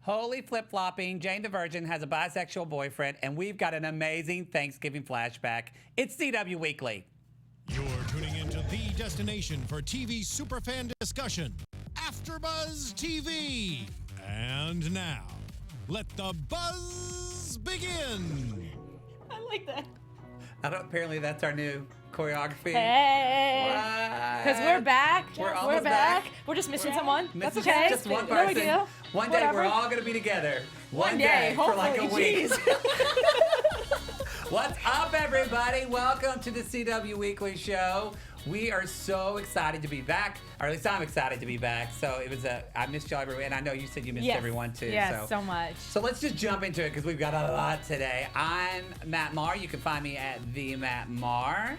Holy flip-flopping, Jane the Virgin has a bisexual boyfriend, and we've got an amazing Thanksgiving flashback. It's CW Weekly. You're tuning into the destination for TV superfan discussion, Afterbuzz TV. And now, let the buzz begin. I like that. Apparently that's our new choreography. Hey, because we're back. We're back. We're just missing someone. That's okay. Just one No person. big deal. One day Whatever. we're all going to be together. One day, for like a hopefully. week. What's up, everybody? Welcome to the CW Weekly Show. We are so excited to be back, or at least I'm excited to be back. So I missed y'all everyone, and I know you said you missed everyone too. Yes, so much. So let's just jump into it because we've got a lot today. I'm Matt Marr. You can find me at the Matt Marr.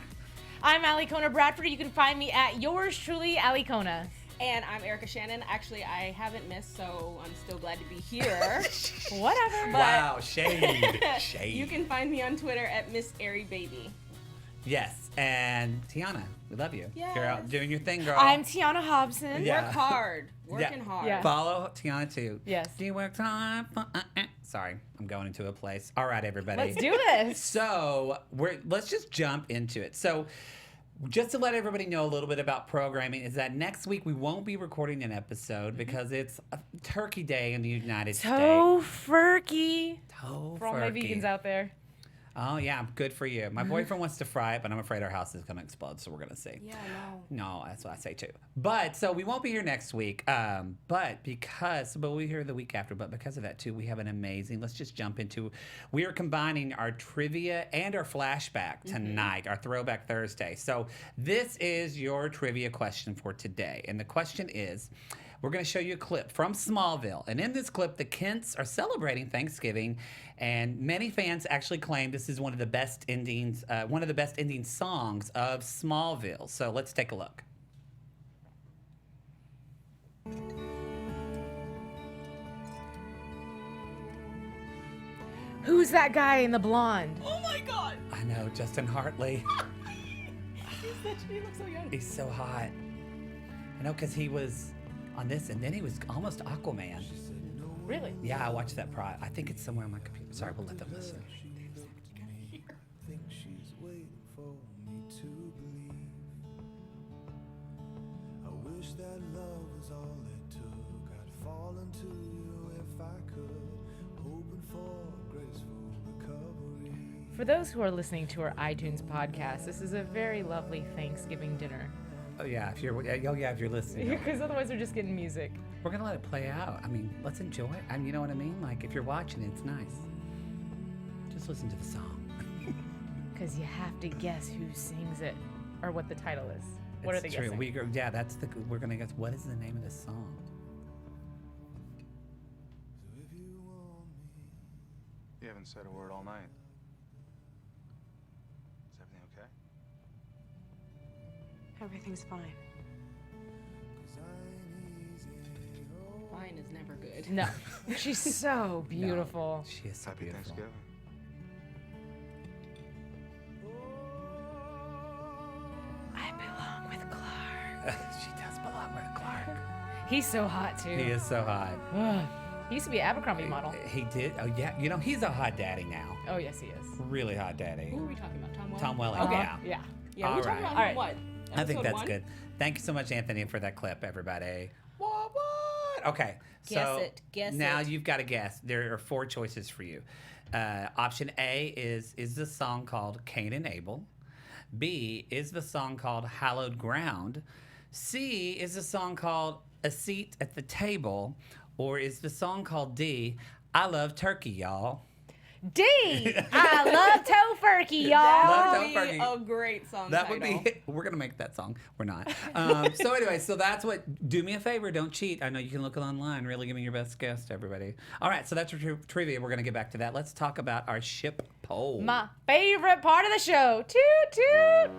I'm Alikona Bradford. You can find me at yours truly, Alikona. And I'm Erica Shannon. Actually, I haven't missed, so I'm still glad to be here. Whatever. Wow, shade. Shade. You can find me on Twitter at Miss Airy Baby. Yes, and Tiona, we love you. Yes. You're out doing your thing, girl. I'm Tiona Hobson. Yeah. Work hard. Working hard. Yeah. Follow Tiona too. Yes. Do you work hard? Sorry, I'm going into a place. All right, everybody. Let's do this. So let's just jump into it. So just to let everybody know a little bit about programming is that next week we won't be recording an episode because it's a Turkey Day in the United States. Tofurkey. Tofurkey. For all my vegans out there. Oh, yeah, good for you. My boyfriend wants to fry it, but I'm afraid our house is going to explode, so we're going to see. Yeah, I know. No, that's what I say too. But so we won't be here next week. But we'll be here the week after. But because of that too, we have an amazing. Let's just jump into. We are combining our trivia and our flashback tonight, our Throwback Thursday. So this is your trivia question for today, and the question is. We're going to show you a clip from Smallville. And in this clip, the Kents are celebrating Thanksgiving. And many fans actually claim this is one of the best ending songs of Smallville. So let's take a look. Who's that guy in the blonde? Oh my God. I know, Justin Hartley. He looks so young. He's so hot. I know, because he was on this, and then he was almost Aquaman. Really? Yeah, I watched that I think it's somewhere on my computer. Sorry, we'll let them listen. Think she's waiting for me to believe. I wish that love was all it took. I'd fall into you if I could, hoping for graceful recovery. For those who are listening to our iTunes podcast, this is a very lovely Thanksgiving dinner. Oh yeah, if you're listening. Because otherwise we're just getting music. We're gonna let it play out. I mean, let's enjoy it. I mean, you know what I mean? Like, if you're watching it, it's nice. Just listen to the song. Because you have to guess who sings it or what the title is. What are they It's true. guessing? We're gonna guess. What is the name of this song? So if you want me, You haven't said a word all night. Is everything okay? Everything's fine. 'cause I ain't easy. Oh, Mine is never good. No. She's so beautiful. She is so Happy beautiful. Thanksgiving. I belong with Clark. She does belong with Clark. He's so hot too. He is so hot. Ugh. He used to be an Abercrombie model. He did. Oh yeah. You know, he's a hot daddy now. Oh yes, he is. Really hot daddy. Who are we talking about? Tom Welling? Tom Welling. Uh-huh. Yeah. Yeah. Yeah, All we're talking right. about All right. what? I think Episode that's 1? good. Thank you so much, Anthony, for that clip, everybody. What? Okay. Guess So it. Guess now it. you've got to guess. There are 4 choices for you. Option A is the song called Cain and Abel. B is the song called Hallowed Ground. C is the song called A Seat at the Table. Or is the song called D, I Love Turkey, Y'all. D. I love Tofurkey, y'all. Love That would be Tofurkey. a great song That title. would be. We're gonna make that song. We're not. So anyway, so that's what. Do me a favor. Don't cheat. I know you can look it online. Really, give me your best guess, to everybody. All right. So that's your trivia. We're gonna get back to that. Let's talk about our ship poll. My favorite part of the show. Toot toot.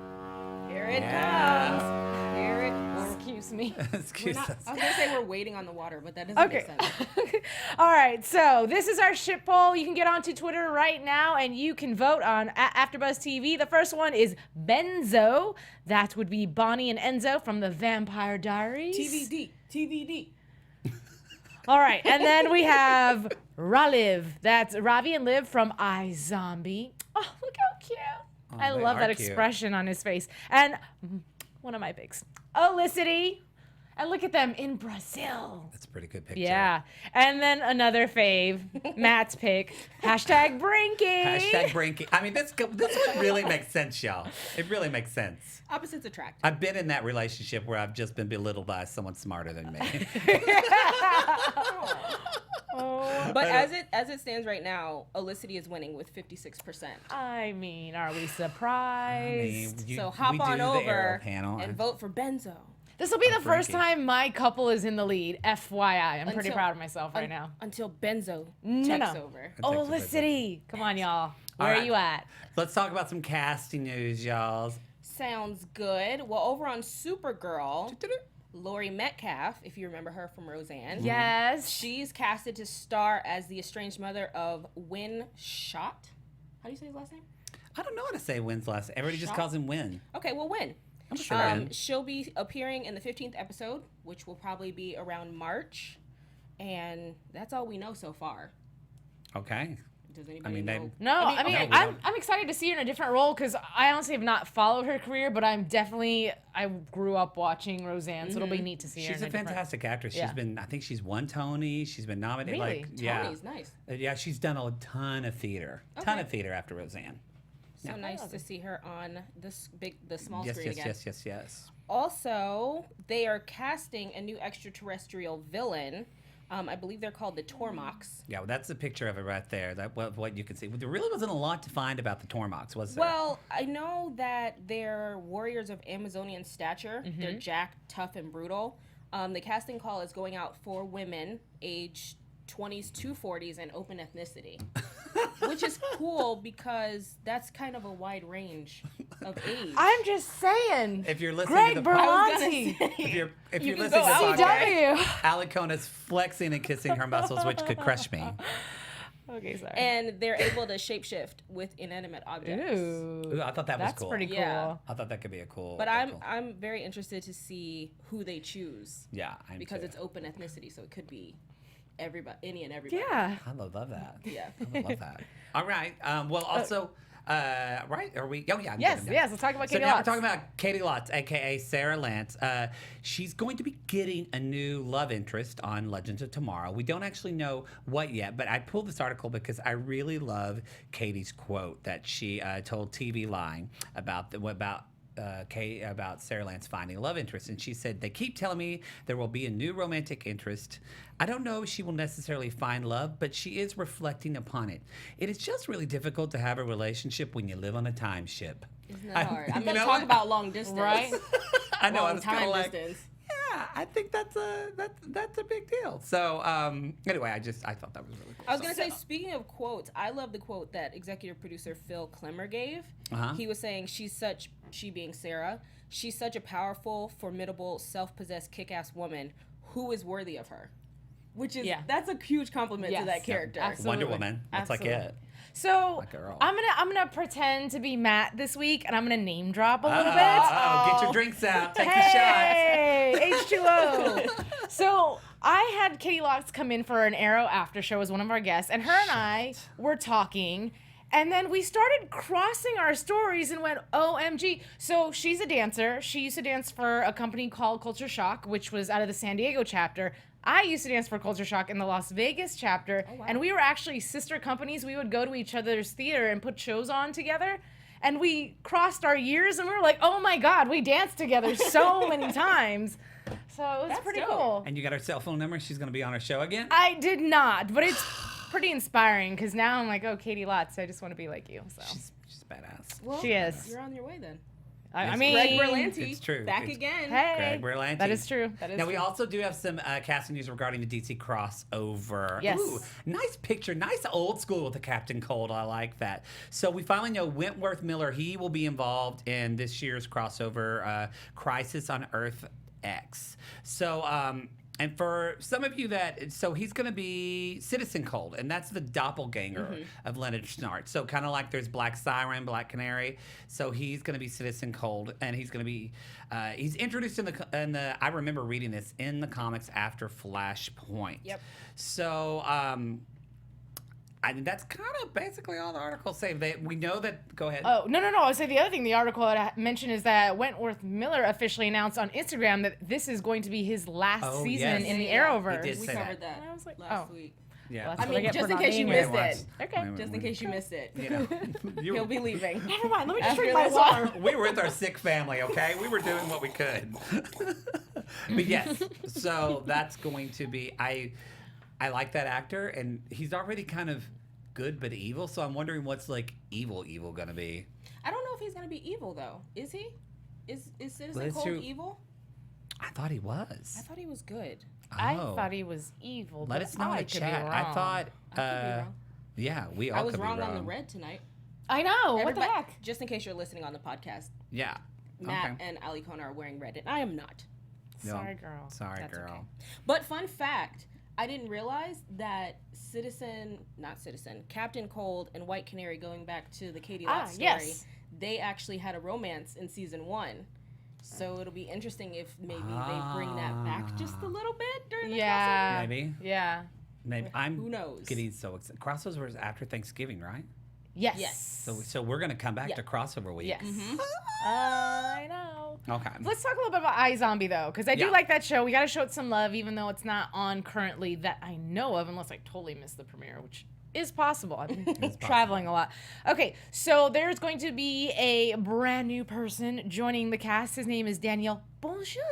Here it Yeah. comes. Here it Excuse me. Excuse I us. was going to say we're waiting on the water, but that doesn't Okay. make sense. All right. So this is our ship poll. You can get onto Twitter right now and you can vote on AfterBuzz TV. The first one is Benzo. That would be Bonnie and Enzo from the Vampire Diaries. TVD. All right, and then we have Raliv. That's Ravi and Liv from iZombie. Oh, look how cute. I they love are that cute. expression on his face. And one of my picks, Olicity. And look at them in Brazil. That's a pretty good picture. Yeah. And then another fave, Matt's pick, hashtag Brinky. Hashtag Brinky. I mean, this one really makes sense, y'all. It really makes sense. Opposites attract. I've been in that relationship where I've just been belittled by someone smarter than me. But as it stands right now, Olicity is winning with 56%. I mean, are we surprised? So hop we on do the arrow over panel. and vote for Benzo. This will be the first Brinky. time my couple is in the lead. FYI. I'm pretty Until- proud of myself right now. Until Benzo No, takes no. over. Olicity. Come on, y'all. Where right. are you at? Let's talk about some casting news, y'all. Sounds good. Well, over on Supergirl, Lori Metcalf, if you remember her from Roseanne. Yes. She's casted to star as the estranged mother of Winn Shot. How do you say his last name? I don't know how to say Winn's last name. Everybody just Shot? calls him Winn. Okay, well, Winn. I'm sure Winn. She'll be appearing in the 15th episode, which will probably be around March. And that's all we know so far. Okay. Does anybody mean, know? No, I mean, okay, we I'm don't- excited to see her in a different role because I honestly have not followed her career, but I grew up watching Roseanne, so it'll be neat to see her. She's in a different- fantastic actress. Yeah. I think she's won Tony. She's been nominated. Really? Tony's nice. Yeah, she's done a ton of theater. Ton of theater after Roseanne. So nice to see her on the small Yes, screen yes, again. yes. Also, they are casting a new extraterrestrial villain. I believe they're called the Tormoks. Yeah, well, that's a picture of it right there. That what you can see. There really wasn't a lot to find about the Tormoks, was there? Well, I know that they're warriors of Amazonian stature. They're jacked, tough, and brutal. The casting call is going out for women aged 20s to 40s and open ethnicity, which is cool because that's kind of a wide range of age. I'm just saying. if you're listening Greg to the Berlanti. if you're You can listening to go the out podcast, CW. Alikona's flexing and kissing her muscles, which could crush me. Okay, sorry. And they're able to shapeshift with inanimate objects. Ooh, I thought that was That's cool. pretty cool. Yeah. I thought that could be a cool. But cool. I'm very interested to see who they choose Yeah, I'm because too. it's open ethnicity, so it could be everybody, any and everybody. Yeah. I love that. Yeah. I love that. All right. Well, also, right? Are we? Oh, yeah. I'm Yes, good, I'm yes. good. Let's talk about So Katie now Lotz. we're talking about Katie Lotz, aka Sarah Lance. She's going to be getting a new love interest on Legends of Tomorrow. We don't actually know what yet, but I pulled this article because I really love Katie's quote that she told TV Line about about Sarah Lance finding a love interest. And she said, "They keep telling me there will be a new romantic interest. I don't know if she will necessarily find love, but she is reflecting upon it. It is just really difficult to have a relationship when you live on a time ship." Isn't that hard? I'm you going to know talk what? about long distance. Right? I know. I Long was kind time of like, distance. yeah, I think that's a big deal. So anyway, I thought that was really cool. I was going to say, speaking of quotes, I love the quote that executive producer Phil Klemmer gave. Uh-huh. He was saying, she being Sarah, she's such a powerful, formidable, self-possessed, kick-ass woman who is worthy of her. Which is, that's a huge compliment Yes. to that character. Absolutely. Wonder Woman. That's like Absolutely. it. So girl. I'm gonna pretend to be Matt this week, and I'm gonna name drop a little bit. Get your drinks out. Take your shots. Hey, H2O. So I had Katie Lotz come in for an Arrow after show as one of our guests, and her and I were talking, and then we started crossing our stories and went, OMG. So she's a dancer. She used to dance for a company called Culture Shock, which was out of the San Diego chapter. I used to dance for Culture Shock in the Las Vegas chapter, and we were actually sister companies. We would go to each other's theater and put shows on together. And we crossed our years, and we were like, oh my God, we danced together so many times. So it was pretty dope. cool. And you got her cell phone number? She's going to be on our show again? I did not, but it's pretty inspiring because now I'm like, oh, Katie Lotz, I just want to be like you. So She's badass. Well, she is. You're on your way then. I It's mean, Greg Berlanti, It's true. back It's- again. hey, Greg Berlanti. that is true. That is Now, true. we also do have some casting news regarding the DC crossover. Yes. Ooh, nice picture. Nice old school with the Captain Cold. I like that. So we finally know Wentworth Miller. He will be involved in this year's crossover Crisis on Earth X. So And for some of you so he's going to be Citizen Cold, and that's the doppelganger of Leonard Snart. So kind of like there's Black Siren, Black Canary. So he's going to be Citizen Cold, and he's going to be, he's introduced in the, I remember reading this in the comics after Flashpoint. Yep. So, that's kind of basically all the articles say. We know that. Go ahead. Oh, no. I would say the other thing the article had mentioned is that Wentworth Miller officially announced on Instagram that this is going to be his last season in the Arrowverse. He did We say covered that. that And I was like, last week. Yeah. Well, I that's what mean, get just for in not case you being missed here. it. Okay. Just in case you missed it. You He'll be leaving. Never mind. Let me just After drink my this water. we were with our sick family, okay? We were doing what we could. But yes, so that's going to be, I like that actor, and he's already kind of good but evil, so I'm wondering what's like evil gonna be. I don't know if he's gonna be evil though. Is he? Is Citizen That's Cold true. evil? I thought he was. I thought he was good. I Oh. thought he was evil. Let but us know in I the could be chat. I wrong. thought, I could be wrong. yeah, we all I was could wrong be wrong. on the red tonight. I know. What the Everybody- heck? Just in case you're listening on the podcast, Yeah. Matt Okay. and Alikona are wearing red, and I am not. No. Sorry, girl. Sorry, That's girl. okay. But fun fact, I didn't realize that Captain Cold and White Canary, going back to the Katie Lott story, yes. they actually had a romance in season 1. So it'll be interesting if maybe they bring that back just a little bit during the Yeah. Maybe. Yeah. Maybe. I'm Who knows? getting so excited. Crossover is after Thanksgiving, right? Yes. Yes. So we're gonna come back Yeah. to crossover week. Yes. Mm-hmm. I know. Okay. Let's talk a little bit about iZombie though, because I do Yeah. like that show. We got to show it some love, even though it's not on currently that I know of, unless I totally missed the premiere, which is possible. I've been traveling a lot. Okay, so there's going to be a brand new person joining the cast. His name is Daniel Bonjour.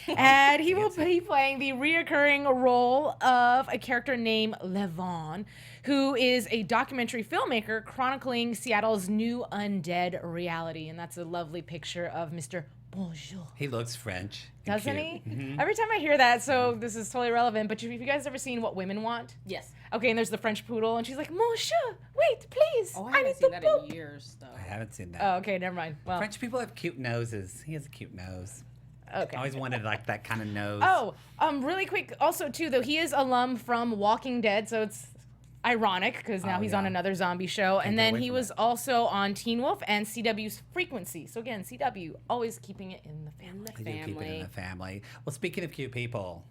And he will be playing the reoccurring role of a character named Levon, who is a documentary filmmaker chronicling Seattle's new undead reality. And that's a lovely picture of Mr. Bonjour. He looks French. and Doesn't cute. he? Every time I hear that, so this is totally relevant, but have you guys ever seen What Women Want? Yes. Okay, and there's the French poodle, and she's like, Monsieur, wait, please. Oh, I I haven't need seen to that poop. in years, though. I haven't seen that. Oh, okay, never mind. Well, French people have cute noses. He has a cute nose. okay. I always wanted like that kind of nose. Oh, really quick, also too, though, he is alum from Walking Dead, so it's ironic because now Oh, he's yeah. on another zombie show, and get then away he from was that. also on Teen Wolf and CW's Frequency. So again, CW always keeping it in the family. They do keep it in family. the family. Well, speaking of cute people,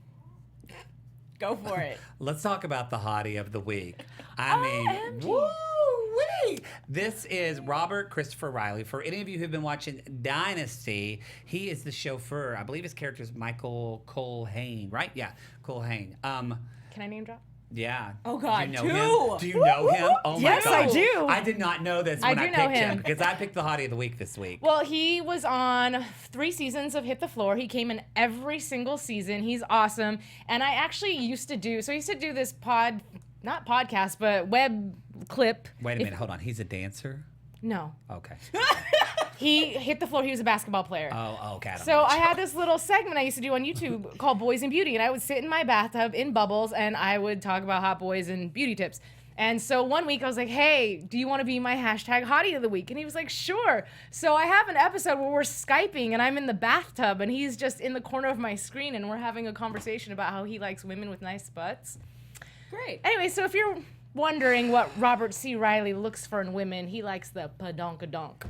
Go for it. let's talk about the hottie of the week. I mean, OMG. woo-wee! This is Robert Christopher Riley. For any of you who've been watching Dynasty, he is the chauffeur. I believe his character is Michael Colhane, right? Yeah, Colhane. Can I name drop? Yeah. Oh, God, Do you know two. him? Do you know him? Oh Yes, my I God. do. I did not know this I when I, do know picked him him. because I picked the hottie of the week this week. Well, he was on 3 seasons of Hit the Floor. He came in every single season. He's awesome. And I actually used to do this not podcast, but web clip. Wait a minute, hold on. He's a dancer? No. Okay. He hit the floor. He was a basketball player. Oh, okay. So I had this little segment I used to do on YouTube called Boys and Beauty, and I would sit in my bathtub in bubbles, and I would talk about hot boys and beauty tips. And so one week I was like, hey, do you want to be my hashtag hottie of the week? And he was like, sure. So I have an episode where we're Skyping, and I'm in the bathtub, and he's just in the corner of my screen, and we're having a conversation about how he likes women with nice butts. Great. Anyway, so if you're wondering what Robert C. Riley looks for in women, he likes the padonkadonk.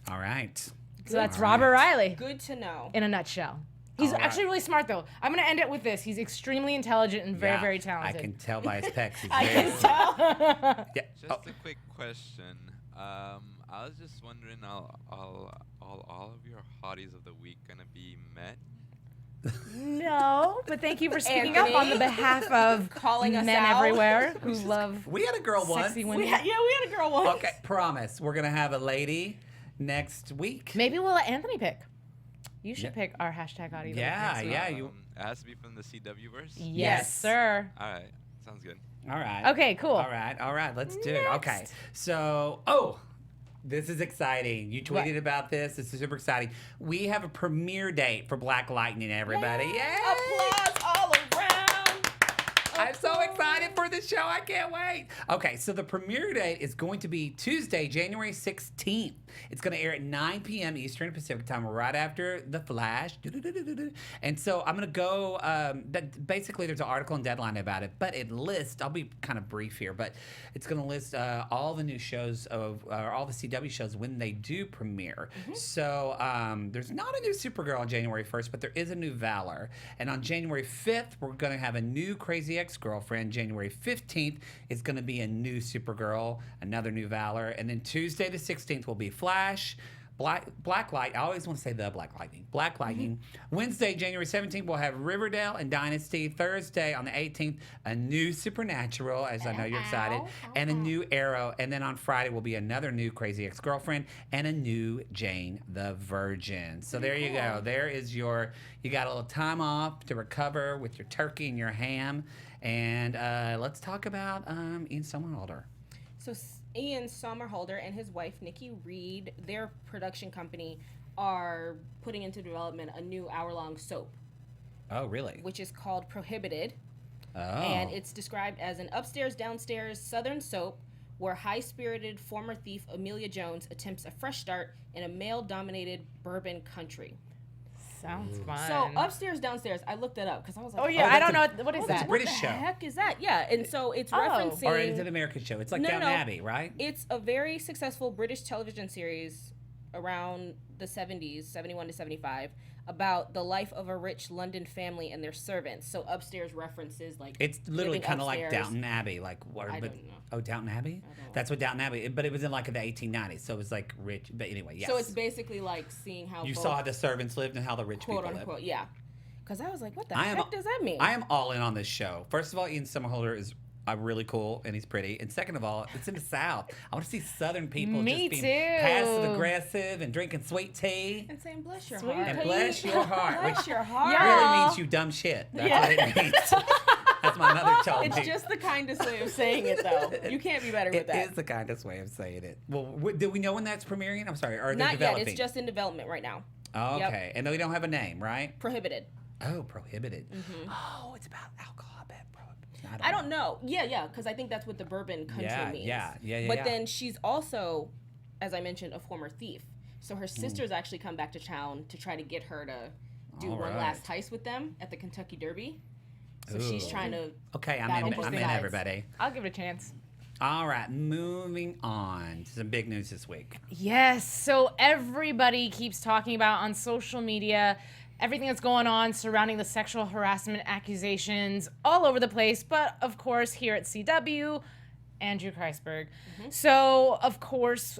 All right. So that's All right. Robert Riley. Good to know. In a nutshell. He's All right. actually really smart, though. I'm going to end it with this. He's extremely intelligent and very, Yeah, very talented. I can tell by his pecs. He's I very can tell. Yeah. Just Oh, a quick question. I was just wondering, all of your hotties of the week gonna be met? No, but thank you for speaking up on the Anthony. behalf of Calling us men out. everywhere who love we had a girl once. sexy women. we had a girl once. Okay, promise. We're gonna have a lady next week. Maybe we'll let Anthony pick. You should Yeah. pick our hashtag hottie. of the Yeah, week next week. yeah. You. It has to be from the CW verse. Yes, Yes. sir. All right, sounds good. All right. Okay, cool. All right. Let's do it. Okay. Next. So, this is exciting. You tweeted What? about this. This is super exciting. We have a premiere date for Black Lightning, everybody. Yay! Applause all around. I'm so excited for the show. I can't wait. Okay, so the premiere date is going to be Tuesday, January 16th. It's going to air at 9 p.m. Eastern Pacific time, right after The Flash. And so I'm going to go, basically there's an article and deadline about it, but it lists, I'll be kind of brief here, but it's going to list all the new shows or all the CW shows when they do premiere. So there's not a new Supergirl on January 1st, but there is a new Valor. And on January 5th, we're going to have a new Crazy Ex-Girlfriend. January 15th is going to be a new Supergirl, another new Valor. And then Tuesday the 16th will be Flash, Black Light. I always want to say the Black Lightning. Black Lightning. Wednesday, January 17th, we'll have Riverdale and Dynasty. Thursday, on the 18th, a new Supernatural, as I know you're excited, and a new Arrow. And then on Friday will be another new Crazy Ex-Girlfriend and a new Jane the Virgin. So there you go. There is you got a little time off to recover with your turkey and your ham. And let's talk about Ian Somerhalder. So Ian Somerhalder and his wife, Nikki Reed, their production company, are putting into development a new hour-long soap. Oh, really? Which is called Prohibited. Oh. And it's described as an upstairs-downstairs southern soap where high-spirited former thief Amelia Jones attempts a fresh start in a male-dominated bourbon country. Sounds fun. So upstairs, downstairs, I looked it up because I was like, oh yeah, I don't know what is It's that. a British what show. the heck is that? Yeah, and so it's referencing. Or is it an American show? It's like Downton Abbey, right? It's a very successful British television series around the 70s, 71 to 75, about the life of a rich London family and their servants. So upstairs references like it's literally living kind of like upstairs. Downton Abbey, like what? I But, don't know. oh, Downton Abbey. That's what Downton Abbey. But it was in like the 1890s, so it was like rich. But anyway, yes. So it's basically like seeing how you both, saw how the servants lived and how the rich quote people unquote, lived. yeah. Because I was like, what the I am- heck does that mean? I am all in on this show. First of all, Ian Somerhalder is really cool and he's pretty. And second of all, it's in the South. I want to see Southern people Me just being too. passive aggressive and drinking sweet tea. and saying, bless your Sweet heart. And bless your heart, Bless which your heart. Yeah. really means you dumb shit. That's what it means. That's my mother told me. It's just the kindest way of saying it, though. You can't be better with It that. is the kindest way of saying it. Well, do we know when that's premiering? I'm sorry, or they're Not yet. developing? It's just in development right now. Oh, Yep. okay, and we don't have a name, right? Prohibited. Oh, Prohibited. Oh, it's about alcohol. I bet. I don't know. Yeah, because I think that's what the bourbon country means. Yeah. But then she's also, as I mentioned, a former thief. So her sisters actually come back to town to try to get her to do All one right. last heist with them at the Kentucky Derby. So she's Ooh. trying to. Okay, I'm Battle in. both I'm in. sides. Everybody. I'll give it a chance. All right, moving on. Some big news this week. Yes. So everybody keeps talking about on social media everything that's going on surrounding the sexual harassment accusations all over the place. But of course, here at CW, Andrew Kreisberg. So of course,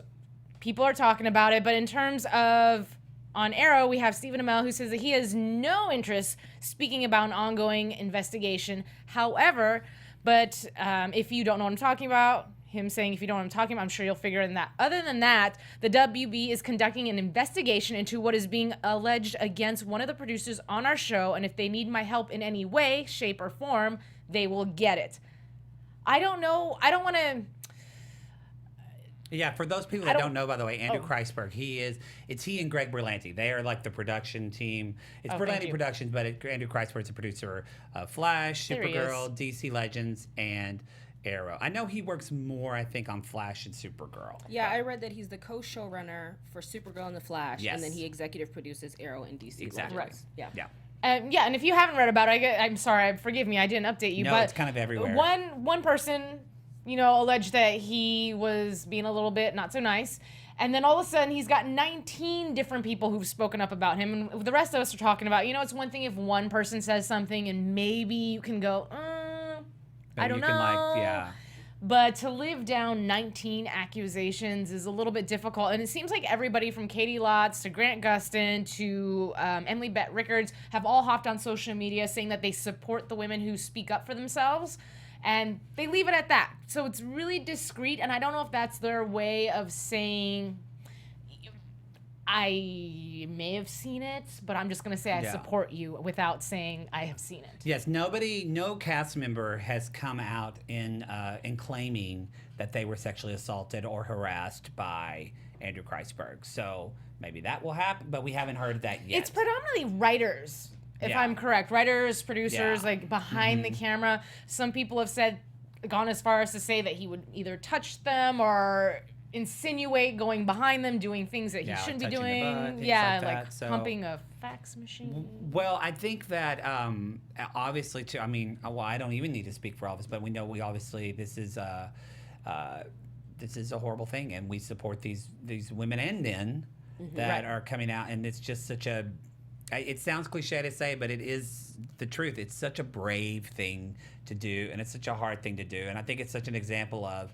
people are talking about it. But in terms of on Arrow, we have Stephen Amell who says that he has no interest speaking about an ongoing investigation. However, but if you don't know what I'm talking about, him saying, if you don't know what I'm talking about, I'm sure you'll figure it out. Other than that, the WB is conducting an investigation into what is being alleged against one of the producers on our show, and if they need my help in any way, shape, or form, they will get it. I don't know. I don't want to... Yeah, for those people that don't know, by the way, Andrew Kreisberg, it's he and Greg Berlanti. They are like the production team. It's thank Berlanti you. Productions, but Andrew Kreisberg's the producer of Flash, There he Supergirl, DC Legends, and Arrow. I know he works more, I think, on Flash and Supergirl. Yeah, I read that he's the co-showrunner for Supergirl and The Flash, Yes. and then he executive produces Arrow and DC. Exactly. Legends. Yeah. Yeah. Yeah, and if you haven't read about it, I'm sorry, forgive me, I didn't update you. No, but it's kind of everywhere. One person, alleged that he was being a little bit not so nice, and then all of a sudden he's got 19 different people who've spoken up about him, and the rest of us are talking about, it's one thing if one person says something and maybe you can go, I don't know. But to live down 19 accusations is a little bit difficult. And it seems like everybody from Katie Lotz to Grant Gustin to Emily Bett Rickards have all hopped on social media saying that they support the women who speak up for themselves. And they leave it at that. So it's really discreet. And I don't know if that's their way of saying, I may have seen it, but I'm just going to say I support you without saying I have seen it. Yes, no cast member has come out in claiming that they were sexually assaulted or harassed by Andrew Kreisberg. So maybe that will happen, but we haven't heard that yet. It's predominantly writers if Yeah. I'm correct. Writers, producers, Yeah. like behind the camera. Some people have gone as far as to say that he would either touch them or insinuate going behind them, doing things that he Yeah, shouldn't be touching the doing. butt, things Yeah, like that, so- pumping a fax machine. Well, I think that obviously too. I mean, well, I don't even need to speak for all of us, but we know this is a horrible thing, and we support these women and men that are coming out, and it's just such a. It sounds cliche to say, but it is the truth. It's such a brave thing to do, and it's such a hard thing to do, and I think it's such an example of.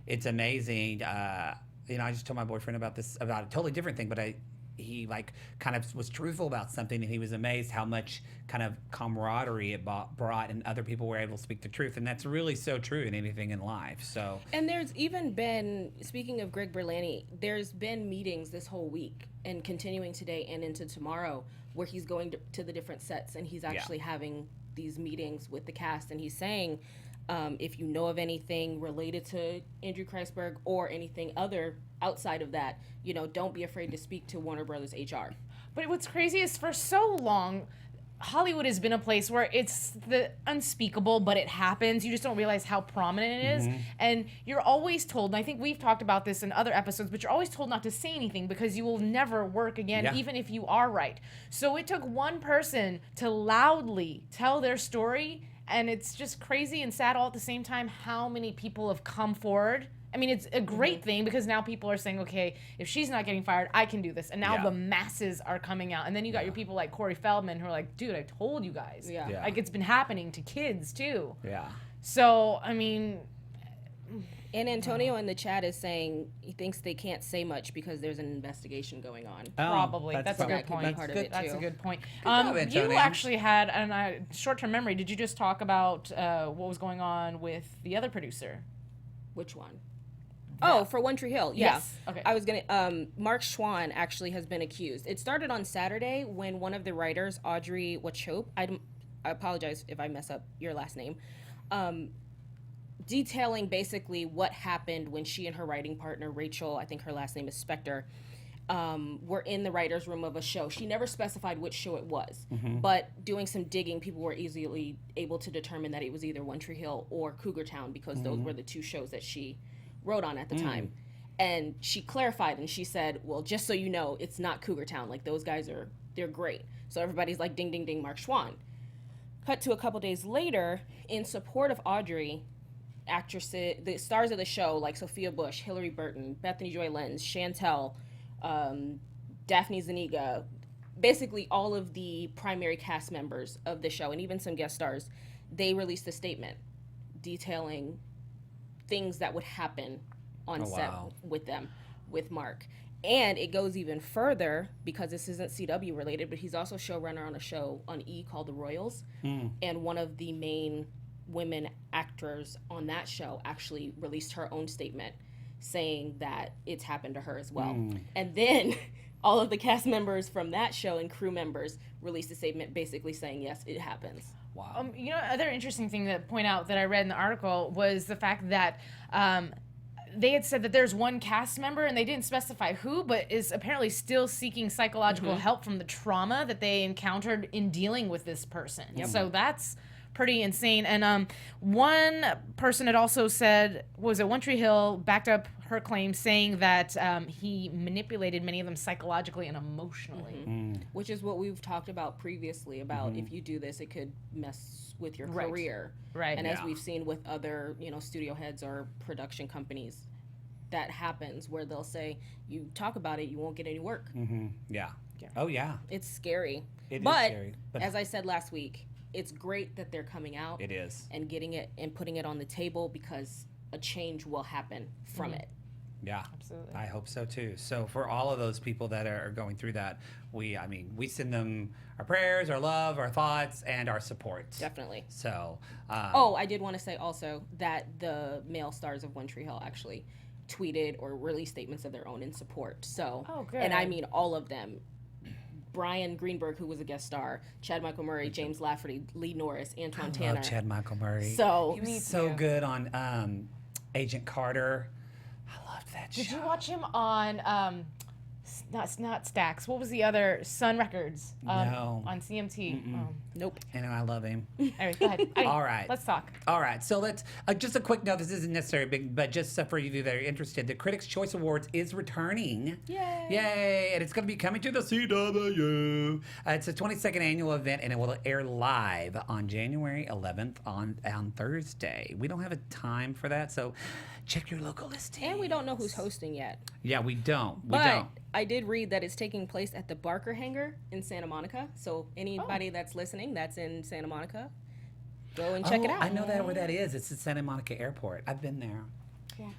It's amazing. I just told my boyfriend about a totally different thing, but he like kind of was truthful about something, and he was amazed how much kind of camaraderie it brought, and other people were able to speak the truth, and that's really so true in anything in life. So. And there's even been, speaking of Greg Berlanti, there's been meetings this whole week and continuing today and into tomorrow where he's going to the different sets, and he's actually having these meetings with the cast, and he's saying. If you know of anything related to Andrew Kreisberg or anything other outside of that, don't be afraid to speak to Warner Brothers HR. But what's crazy is for so long, Hollywood has been a place where it's the unspeakable, but it happens. You just don't realize how prominent it is. And you're always told, and I think we've talked about this in other episodes, but you're always told not to say anything because you will never work again, even if you are right. So it took one person to loudly tell their story. And it's just crazy and sad all at the same time how many people have come forward. I mean, it's a great thing because now people are saying, okay, if she's not getting fired, I can do this. And now the masses are coming out. And then you got your people like Corey Feldman who are like, dude, I told you guys. Yeah. Like, it's been happening to kids, too. Yeah. So, I mean... And Antonio in the chat is saying he thinks they can't say much because there's an investigation going on. Probably. That's a good probably point. part of it, That's a too. good point. job, You Antonio. actually had a short-term memory. Did you just talk about what was going on with the other producer? Which one? Oh, for One Tree Hill. Yeah. Yes. Okay. I was gonna. Mark Schwann actually has been accused. It started on Saturday when one of the writers, Audrey Wachope, I apologize if I mess up your last name, detailing basically what happened when she and her writing partner Rachel, I think her last name is Spector, were in the writer's room of a show. She never specified which show it was, but doing some digging, people were easily able to determine that it was either One Tree Hill or Cougar Town because those were the two shows that she wrote on at the time. And she clarified and she said, well, just so you know, it's not Cougar Town. Like, those guys they're great. So everybody's like, ding, ding, ding, Mark Schwann. Cut to a couple days later, in support of Audrey, actresses, the stars of the show, like Sophia Bush, Hilary Burton, Bethany Joy Lenz, Chantel, Daphne Zuniga, basically all of the primary cast members of the show, and even some guest stars, they released a statement detailing things that would happen on set with them, with Mark. And it goes even further because this isn't CW related, but he's also showrunner on a show on E called The Royals. And one of the main women actors on that show actually released her own statement saying that it's happened to her as well. And then all of the cast members from that show and crew members released a statement basically saying, yes, it happens. Wow. Other interesting thing to point out that I read in the article was the fact that they had said that there's one cast member, and they didn't specify who, but is apparently still seeking psychological help from the trauma that they encountered in dealing with this person. So that's pretty insane. And one person had also said, One Tree Hill backed up her claim saying that he manipulated many of them psychologically and emotionally. Which is what we've talked about previously about if you do this, it could mess with your career. Right. And as we've seen with other, studio heads or production companies, that happens where they'll say, you talk about it, you won't get any work. Yeah. Oh, yeah. It's scary. It is but, scary. But as I said last week, it's great that they're coming out. It is. And getting it and putting it on the table because a change will happen from it. Yeah, Absolutely. I hope so too. So for all of those people that are going through that, we send them our prayers, our love, our thoughts, and our support. Definitely. So. I did want to say also that the male stars of One Tree Hill actually tweeted or released statements of their own in support. So. Oh, good. And I mean all of them. Brian Greenberg, who was a guest star, Chad Michael Murray, James Lafferty, Lee Norris, Antoine I Tanner. love Chad Michael Murray. So he was so good on Agent Carter. I loved that show. Did you watch him on not Stax. What was the other? Sun Records. No. On CMT. Nope. And I love him. Anyway, go ahead. All right. Let's talk. All right, so let's just a quick note. This isn't necessarily big, but just for you that are interested, the Critics' Choice Awards is returning. Yay! Yay! And it's going to be coming to the CW. It's a 22nd annual event, and it will air live on January 11th on Thursday. We don't have a time for that, so check your local listing. And we don't know who's hosting yet. Yeah, we don't. We But don't. I did read that it's taking place at the Barker Hangar in Santa Monica. So anybody that's listening that's in Santa Monica, go and check it out. I know that where that is. It's at Santa Monica Airport. I've been there.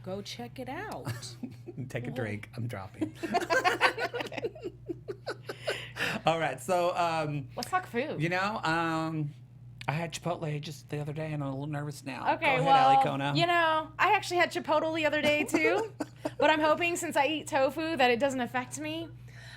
Go check it out. Take a drink. I'm dropping. All right, so Let's talk food. you know, I had Chipotle just the other day, and I'm a little nervous now. Okay, Go ahead, well, Alikona. you know, I actually had Chipotle the other day too, but I'm hoping since I eat tofu that it doesn't affect me.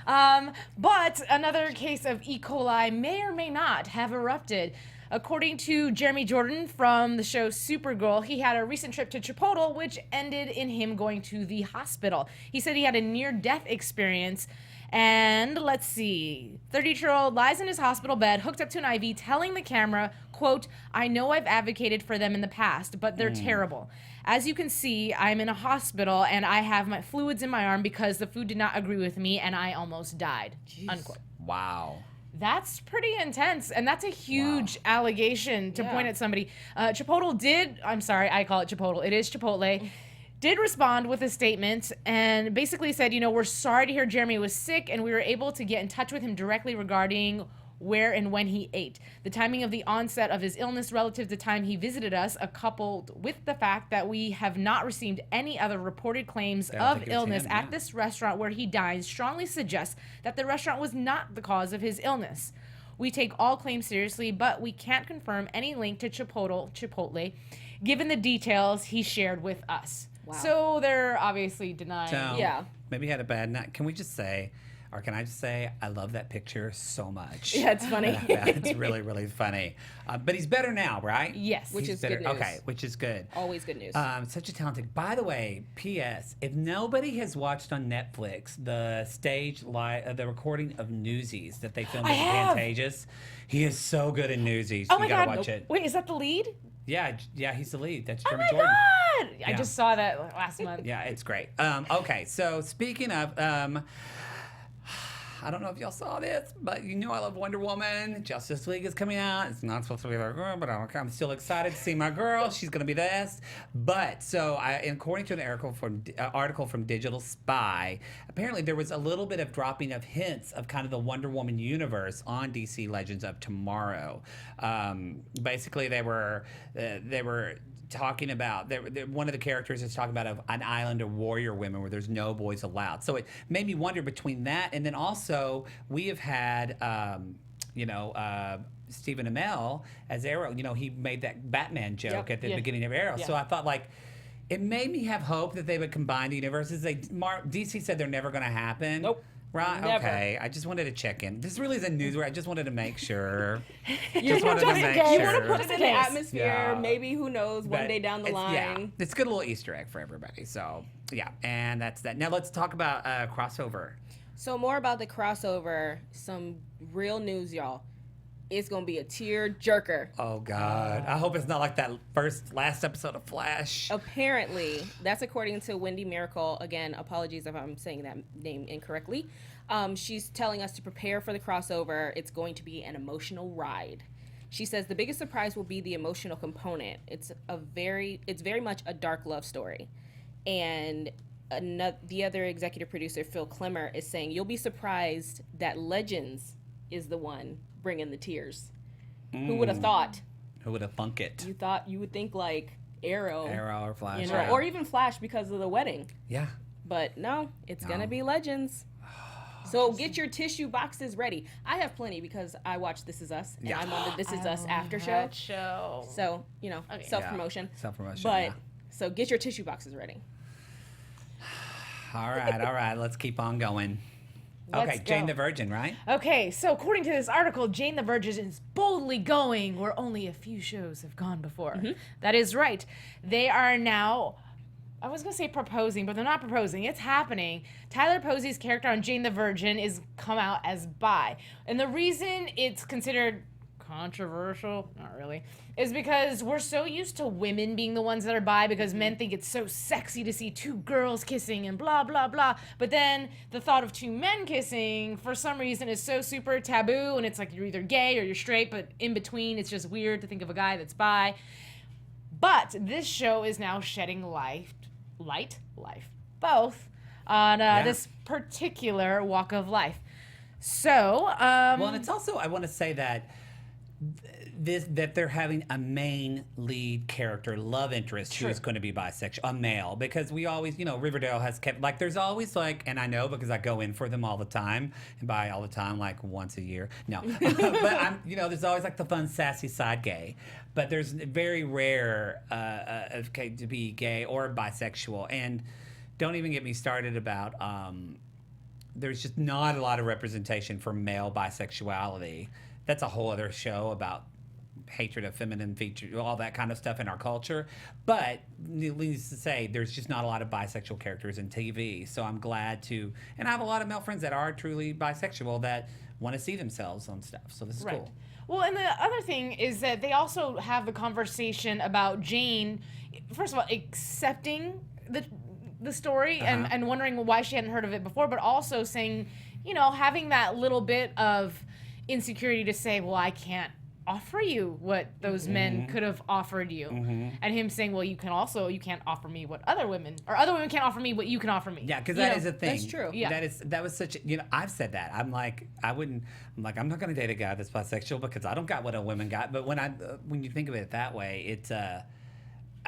But another case of E. coli may or may not have erupted. According to Jeremy Jordan from the show Supergirl, he had a recent trip to Chipotle, which ended in him going to the hospital. He said he had a near-death experience. And let's see, 32-year-old lies in his hospital bed, hooked up to an IV, telling the camera, quote, "I know I've advocated for them in the past, but they're terrible. As you can see, I'm in a hospital and I have my fluids in my arm because the food did not agree with me and I almost died." Unquote. Wow. That's pretty intense, and that's a huge allegation to point at somebody. Chipotle did, I'm sorry, I call it Chipotle. It is Chipotle. Did respond with a statement and basically said, you know, we're sorry to hear Jeremy was sick, and we were able to get in touch with him directly regarding where and when he ate. The timing of the onset of his illness relative to the time he visited us, coupled with the fact that we have not received any other reported claims I of think it was illness him, at yeah. this restaurant where he dines, strongly suggests that the restaurant was not the cause of his illness. We take all claims seriously, but we can't confirm any link to Chipotle, given the details he shared with us. Wow. So they're obviously denying. So, Yeah. maybe he had a bad night. Can we just say, or can I just say, I love that picture so much. Yeah, it's funny. It's really, really funny. But he's better now, right? Yes. Which He's is better. good news. Okay, which is good. Always good news. Such a talented. By the way, P.S. If nobody has watched on Netflix the the recording of Newsies that they filmed I in have. Pantages, he is so good in Newsies. Oh you my gotta God. watch it. Wait, is that the lead? Yeah, he's the lead. That's Oh Jeremy my Jordan. God. I Yeah. just saw that last month. Yeah, it's great. Okay, so speaking of, I don't know if y'all saw this, but you know I love Wonder Woman. Justice League is coming out. It's not supposed to be our girl, but I'm still excited to see my girl. She's going to be the best. But, according to an article from Digital Spy, apparently there was a little bit of dropping of hints of kind of the Wonder Woman universe on DC Legends of Tomorrow. Basically, they were talking about one of the characters is talking about an island of warrior women where there's no boys allowed. So it made me wonder between that and then also we have had Stephen Amell as Arrow. You know, he made that Batman joke at the beginning of Arrow. Yeah. So I thought it made me have hope that they would combine the universes. DC said they're never going to happen. Nope. Right? Never. Okay. I just wanted to check in. This really is a news where I just wanted to make sure. You just wanted to make want to sure. put it in the atmosphere. Yeah. Maybe, who knows, one But day down the line. Yeah, it's a good little Easter egg for everybody. So, yeah, and that's that. Now let's talk about crossover. So more about the crossover. Some real news, y'all. It's going to be a tear jerker. Oh, God. I hope it's not like that last episode of Flash. Apparently, that's according to Wendy Miracle. Again, apologies if I'm saying that name incorrectly. She's telling us to prepare for the crossover. It's going to be an emotional ride. She says the biggest surprise will be the emotional component. It's very much a dark love story. And the other executive producer, Phil Klemmer, is saying you'll be surprised that Legends is the one bringing the tears. Who would have thought? Who would have thunk it? You would think like Arrow Or Flash. you know, yeah. or even Flash because of the wedding. Yeah. But no, it's gonna be Legends. So get your tissue boxes ready. I have plenty because I watch This Is Us, and Yeah. I'm on the This Is Us after show. That show. So, self-promotion. Yeah, self-promotion, But, yeah. so get your tissue boxes ready. All right. Let's keep on going. Let's Okay, Jane go. the Virgin, right? Okay, so according to this article, Jane the Virgin is boldly going where only a few shows have gone before. That is right. They are now I was going to say proposing, but they're not proposing. It's happening. Tyler Posey's character on Jane the Virgin is come out as bi. And the reason it's considered controversial, not really, is because we're so used to women being the ones that are bi because men think it's so sexy to see two girls kissing and blah, blah, blah. But then the thought of two men kissing, for some reason, is so super taboo. And it's like you're either gay or you're straight, but in between, it's just weird to think of a guy that's bi. But this show is now shedding light, both, on this particular walk of life. So, well, and it's also, I want to say that that they're having a main lead character, love interest, who is going to be bisexual, a male, because we always, Riverdale has kept, like, there's always, like, and I know because I go in for them all the time, and by all the time, like, once a year. No. But there's always, like, the fun, sassy side gay. But there's very rare to be gay or bisexual. And don't even get me started about there's just not a lot of representation for male bisexuality. That's a whole other show about hatred of feminine features, all that kind of stuff in our culture. But needless to say, there's just not a lot of bisexual characters in TV. So I'm glad to, and I have a lot of male friends that are truly bisexual that want to see themselves on stuff. So this is cool. Well, and the other thing is that they also have the conversation about Jane, first of all, accepting the story and wondering why she hadn't heard of it before, but also saying, having that little bit of insecurity to say, well, I can't offer you what those men could have offered you. And him saying, well, you can't offer me what other women can't offer me what you can offer me. Yeah, because that is a thing. That's true. Yeah. That was such I've said that. I'm like, I'm not going to date a guy that's bisexual because I don't got what a woman got. But when you think of it that way, it's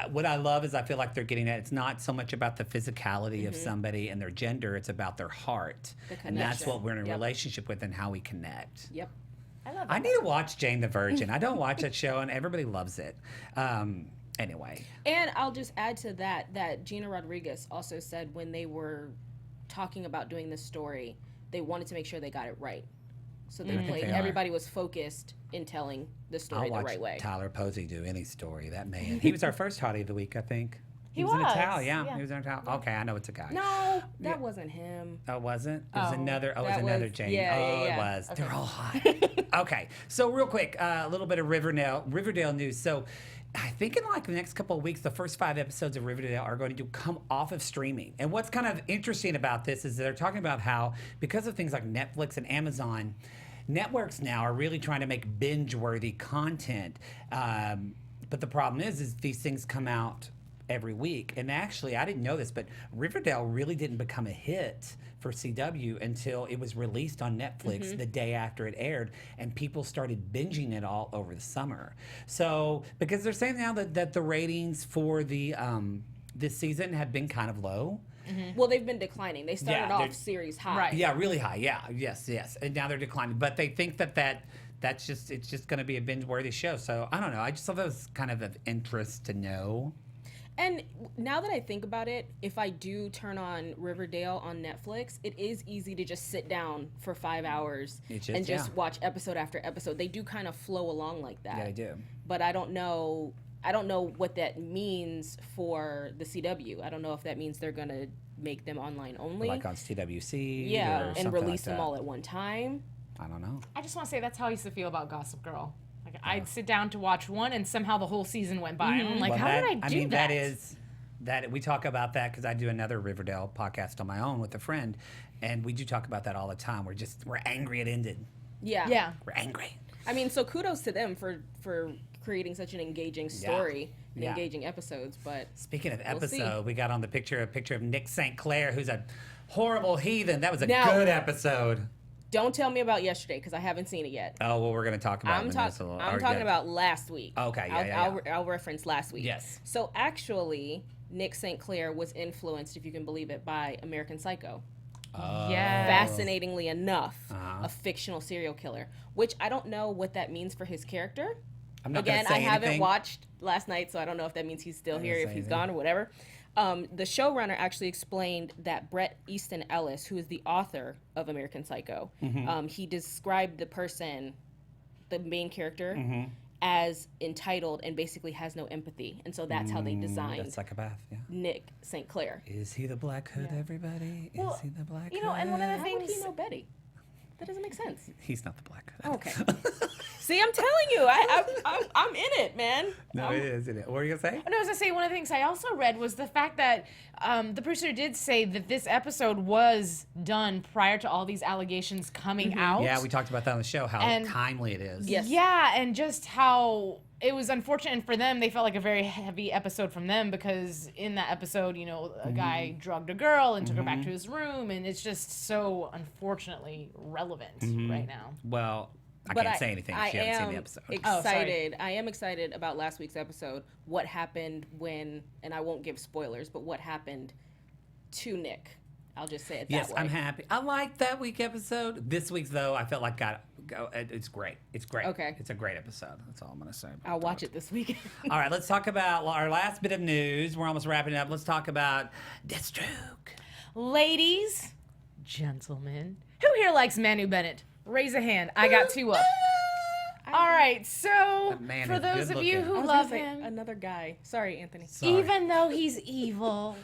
what I love is I feel like they're getting at, it's not so much about the physicality of somebody and their gender, it's about their heart. And that's what we're in a relationship with and how we connect. Yep. I love that. I need to watch Jane the Virgin. I don't watch that show and everybody loves it. Anyway. And I'll just add to that Gina Rodriguez also said when they were talking about doing this story, they wanted to make sure they got it right. So everybody was focused in telling the story the right way. Tyler Posey do any story. That man. He was our first Hottie of the week, I think. He was in a was, towel, yeah. He was in a towel. Okay, I know it's a guy. No, that wasn't him. Oh, it wasn't? It was another. Oh, it was that another was- Jane. yeah, oh, yeah. it was. Okay. They're all hot. Okay, so real quick, a little bit of Riverdale news. So, I think in like the next couple of weeks, the first 5 episodes of Riverdale are going to come off of streaming. And what's kind of interesting about this is they're talking about how because of things like Netflix and Amazon, networks now are really trying to make binge-worthy content. But the problem is these things come out every week. And actually, I didn't know this, but Riverdale really didn't become a hit for CW until it was released on Netflix the day after it aired, and people started binging it all over the summer. So, because they're saying now that the ratings for the this season have been kind of low. Well, they've been declining. They started off series high. Right. Yeah, really high. Yeah, yes. And now they're declining. But they think it's just going to be a binge-worthy show. So, I don't know. I just thought that was kind of interest to know. And now that I think about it, if I do turn on Riverdale on Netflix, it is easy to just sit down for 5 hours and just watch episode after episode. They do kind of flow along like that. Yeah, they do. But I don't know what that means for the CW. I don't know if that means they're going to make them online only. Like on CWC. Yeah, or and something release like them all at one time. I don't know. I just want to say that's how I used to feel about Gossip Girl. Like I'd sit down to watch one, and somehow the whole season went by. And I'm like, how did I do that? That we talk about that because I do another Riverdale podcast on my own with a friend, and we do talk about that all the time. We're angry it ended. Yeah. We're angry. I mean, so kudos to them for creating such an engaging story and engaging episodes. But speaking of we'll episode, see. we got on the picture of Nick St. Clair, who's a horrible heathen. That was a Now- good episode. Don't tell me about yesterday because I haven't seen it yet. Oh, well, we're going to talk about I'm talking about last week. Okay, I'll reference last week. Yes. So actually, Nick St. Clair was influenced, if you can believe it, by American Psycho. Yes. Fascinatingly enough, a fictional serial killer, which I don't know what that means for his character. I'm not Again, gonna say I haven't anything. watched last night, so I don't know if that means he's still here, say if he's anything. gone or whatever. The showrunner actually explained that Bret Easton Ellis, who is the author of American Psycho, he described the person, the main character, as entitled and basically has no empathy. And so that's how they designed That's psychopath, yeah. Nick St. Clair. Is he the Black Hood, everybody? Well, Is he the Black you know, Hood? and one of the How would things. he know Betty? That doesn't make sense. He's not the Black Hood. Okay. See, I'm telling you, I'm in it, man. No, it is, isn't it? What were you going to say? No, I was gonna say one of the things I also read was the fact that the producer did say that this episode was done prior to all these allegations coming out. Yeah, we talked about that on the show, how And- timely it is. Yes. Yeah, and just how it was unfortunate and for them. They felt like a very heavy episode from them because in that episode, you know, a guy drugged a girl and took her back to his room, and it's just so unfortunately relevant right now. Well, I But can't say anything if you haven't seen the episode. Excited. I am excited about last week's episode. What happened when, and I won't give spoilers, but what happened to Nick. I'll just say it that Yes, way. I'm happy. I liked that week episode. This week's, though, I felt like it's great. It's great. Okay. It's a great episode. That's all I'm going to say. I'll watch it this weekend. All right, let's talk about our last bit of news. We're almost wrapping it up. Let's talk about Deathstroke. Ladies, gentlemen, who here likes Manu Bennett? Raise a hand. I got two up. All right, so That man for is those good of you looking. who I was love gonna say, him, another guy. Sorry, Anthony. Sorry. even though he's evil.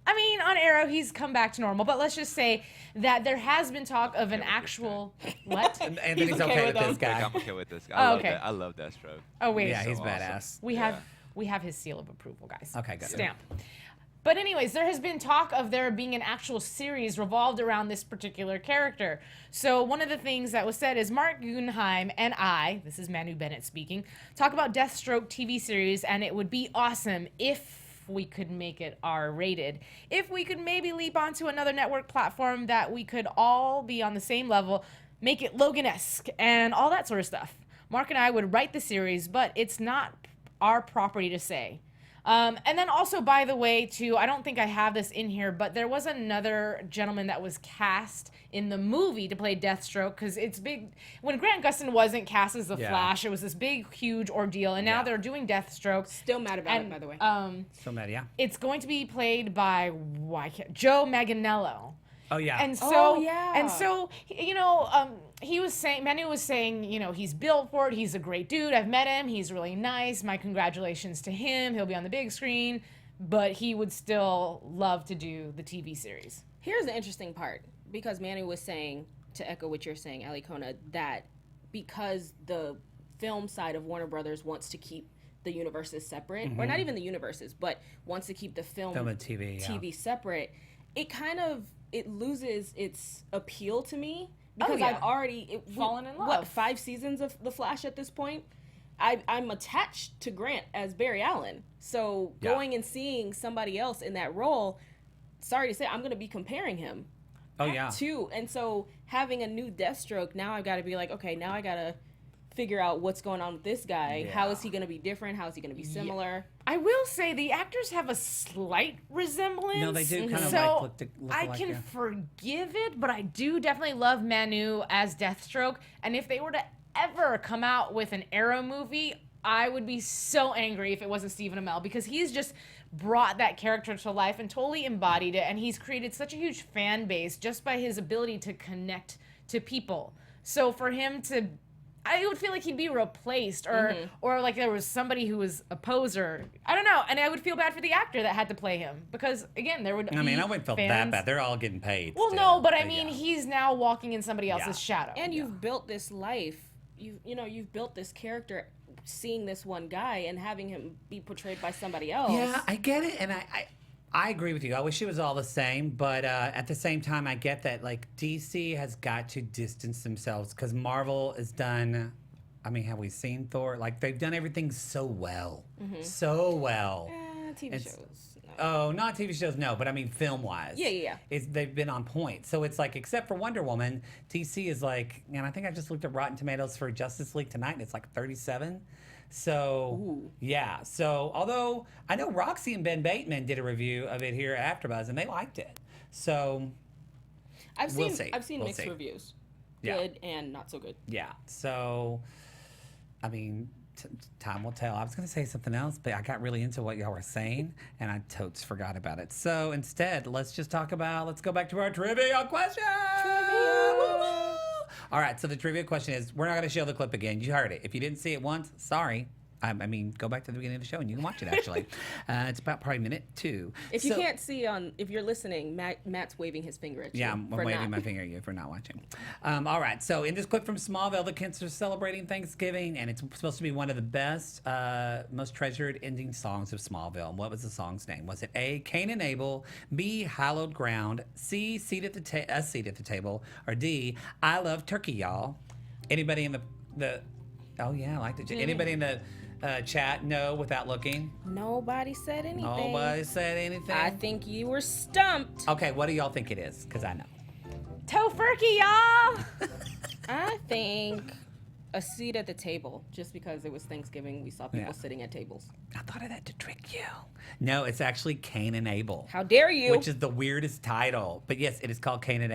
I mean, on Arrow, he's come back to normal, but let's just say that there has been talk of an actual what? Anthony's okay okay with with them. this guy. I'm okay with this. Oh, okay. I love Deathstroke. Oh wait, Yeah, he's So awesome. badass. we have his seal of approval, guys. Okay, good. Stamp. But anyways, there has been talk of there being an actual series revolved around this particular character. So one of the things that was said is Mark Guggenheim and I, this is Manu Bennett speaking, talk about Deathstroke TV series, and it would be awesome if we could make it R-rated. If we could maybe leap onto another network platform that we could all be on the same level, make it Logan-esque and all that sort of stuff. Mark and I would write the series, but it's not our property to say. And then also, by the way, too, I don't think I have this in here, but there was another gentleman that was cast in the movie to play Deathstroke because it's big. When Grant Gustin wasn't cast as the Yeah. Flash, it was this big, huge ordeal, and now Yeah. they're doing Deathstroke. Still mad about And it, by the way. So mad, yeah. it's going to be played by Joe Manganiello. Oh, yeah. And so, Oh, yeah. and so, you know, he was saying, Manu was saying, you know, he's built for it. He's a great dude. I've met him. He's really nice. My congratulations to him. He'll be on the big screen, but he would still love to do the TV series. Here's the interesting part, because Manu was saying, to echo what you're saying, Alikona, that because the film side of Warner Brothers wants to keep the universes separate, or not even the universes, but wants to keep the film Film and TV, yeah. TV separate, it loses its appeal to me because yeah. I've already Fallen in love. What, 5 seasons of The Flash at this point? I'm attached to Grant as Barry Allen, so Yeah. going and seeing somebody else in that role, sorry to say, I'm going to be comparing him Oh, yeah. to, and so having a new Deathstroke, now I've got to be like, okay, now I got to figure out what's going on with this guy. How is he going to be different? How is he going to be similar? I will say the actors have a slight resemblance. No, they do kind of so look I alike, can yeah. forgive it, but I do definitely love Manu as Deathstroke. And if they were to ever come out with an Arrow movie, I would be so angry if it wasn't Stephen Amell because he's just brought that character to life and totally embodied it. And he's created such a huge fan base just by his ability to connect to people. So for him to, I would feel like he'd be replaced or like there was somebody who was a poser. I don't know. And I would feel bad for the actor that had to play him because, again, there would I mean, be I wouldn't feel that fans. bad. They're all getting paid. Well, still, no, but I mean, yeah. he's now walking in somebody else's shadow. And you've built this life. You've built this character, seeing this one guy and having him be portrayed by somebody else. Yeah, I get it, and I agree with you. I wish it was all the same, but at the same time, I get that like DC has got to distance themselves because Marvel has done. I mean, have we seen Thor? Like they've done everything so well, so well. TV It's- shows. No. Oh, not TV shows, no, but I mean film-wise. Yeah. They've been on point. So it's like, except for Wonder Woman, DC is like, and I think I just looked at Rotten Tomatoes for Justice League tonight, and it's like 37. So, yeah. So, although I know Roxy and Ben Bateman did a review of it here at Afterbuzz, and they liked it. So, I've we'll seen see. I've seen We'll mixed see. reviews. Yeah. Good and not so good. yeah. So, I mean, time will tell. I was going to say something else, but I got really into what y'all were saying, and I totes forgot about it. So instead, let's go back to our trivia question. Woo-woo! All right, so the trivia question is, we're not going to show the clip again. You heard it. If you didn't see it once, sorry. I mean, go back to the beginning of the show and you can watch it, actually. It's about probably minute 2. If you can't see if you're listening, Matt's waving his finger at you. Yeah, I'm waving my finger at you for not watching. All right, so in this clip from Smallville, the kids are celebrating Thanksgiving, and it's supposed to be one of the best, most treasured ending songs of Smallville. And what was the song's name? Was it A, Cain and Abel, B, Hallowed Ground, C, Seat at the Table, or D, I Love Turkey, Y'all? Anybody in the oh yeah, I like the anybody in the chat know without looking? Nobody said anything. Nobody said anything? I think you were stumped. Okay, what do y'all think it is? Because I know. Tofurkey, y'all! I think a seat at the table, just because it was Thanksgiving, we saw people sitting at tables. I thought of that to trick you. No, it's actually Cain and Abel. How dare you? Which is the weirdest title. But yes, it is called Cain and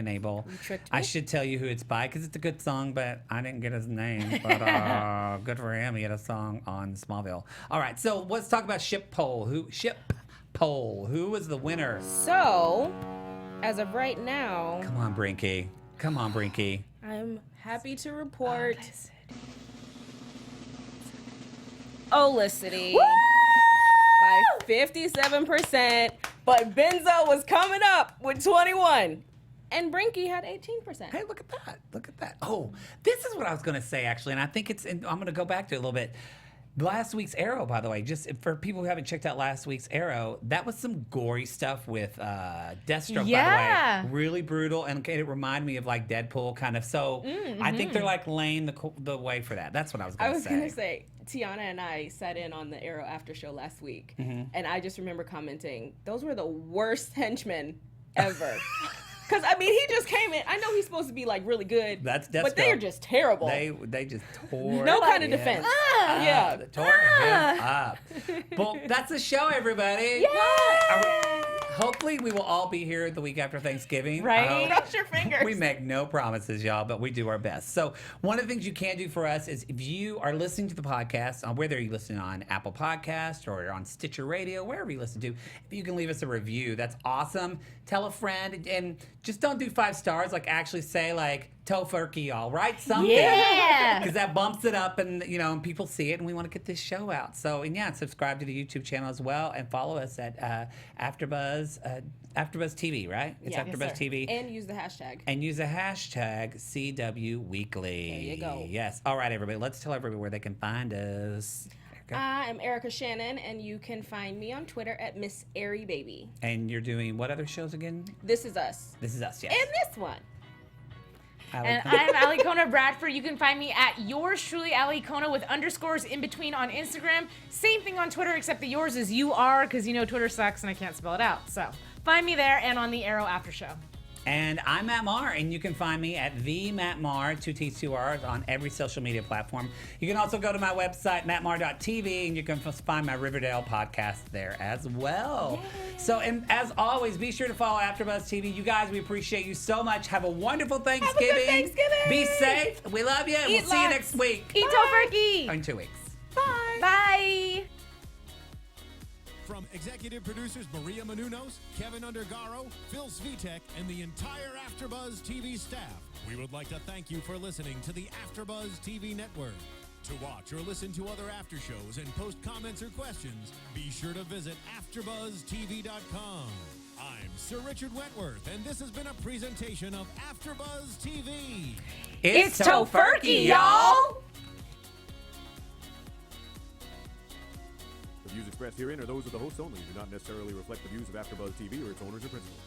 Abel. You tricked me. I should tell you who it's by because it's a good song, but I didn't get his name. But good for him. He had a song on Smallville. All right, so let's talk about Ship Poll. Who was the winner? So, as of right now, Come on, Brinky. I'm happy to report Olicity by 57%, but Benzo was coming up with 21, and Brinky had 18%. Hey, look at that. Oh, this is what I was going to say, actually, and I think I'm going to go back to it a little bit. Last week's Arrow, by the way, just for people who haven't checked out last week's Arrow, that was some gory stuff with Deathstroke, by the way. Really brutal, and it reminded me of like Deadpool kind of. So I think they're like laying the way for that. That's what I was going to say. I was going to say, Tiona and I sat in on the Arrow after show last week, and I just remember commenting, those were the worst henchmen ever. Because, I mean, he just came in. I know he's supposed to be, like, really good. That's Deathstroke. But they're just terrible. They just tore no kind of defense. They tore him up. Well, that's the show, everybody. Hopefully, we will all be here the week after Thanksgiving. Right? Cross your fingers. We make no promises, y'all, but we do our best. So one of the things you can do for us is if you are listening to the podcast, whether you're listening on Apple Podcast or on Stitcher Radio, wherever you listen to, if you can leave us a review, that's awesome. Tell a friend, and just don't do 5 stars. Like, actually say, like, Tofurkey, y'all, right? Something. Yeah. Because that bumps it up, and, you know, and people see it, and we want to get this show out. So, and yeah, subscribe to the YouTube channel as well, and follow us at Afterbuzz TV, right? It's Afterbuzz TV. And use the hashtag. And use the hashtag CW Weekly. There you go. Yes. All right, everybody. Let's tell everybody where they can find us. Erica? I am Erica Shannon, and you can find me on Twitter at Miss Airy Baby. And you're doing what other shows again? This is us. This is us, yes. And this one. And I'm Alikona Bradford. You can find me at yours truly, Alikona, with underscores in between on Instagram. Same thing on Twitter, except that yours is UR, because you know Twitter sucks and I can't spell it out. So find me there and on the Arrow After Show. And I'm Matt Marr, and you can find me at the Matt Marr, 2 T's, 2 R's, on every social media platform. You can also go to my website, mattmarr.tv, and you can find my Riverdale podcast there as well. Yay. So, and as always, be sure to follow AfterBuzz TV. You guys, we appreciate you so much. Have a wonderful Thanksgiving. Have a good Thanksgiving. Be safe. We love you. We'll see you next week. Eat Tofurkey. In 2 weeks. Bye. Bye. From executive producers Maria Menounos, Kevin Undergaro, Phil Svitek, and the entire AfterBuzz TV staff, we would like to thank you for listening to the AfterBuzz TV network. To watch or listen to other after shows and post comments or questions, be sure to visit AfterBuzzTV.com. I'm Sir Richard Wentworth, and this has been a presentation of AfterBuzz TV. It's Tofurkey, y'all. The views expressed herein are those of the hosts only and do not necessarily reflect the views of AfterBuzz TV or its owners or principals.